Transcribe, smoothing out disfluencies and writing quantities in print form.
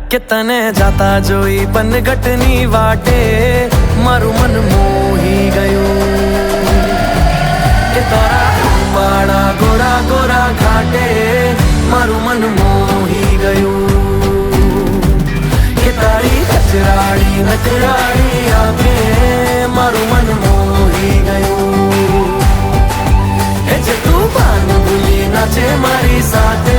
કે તને જાતા જોઈ પનગટની વાટે મારું મન મોહી ગયું કે તારા રૂપાળા ગોરા ગોરા ઘાટે મારું મન મોહી ગયું કે તારી કચરાડી નકરાડી આંખે મારું મન મોહી ગયું એ જે તું ભાન ભૂલી નાચે મારી સાથે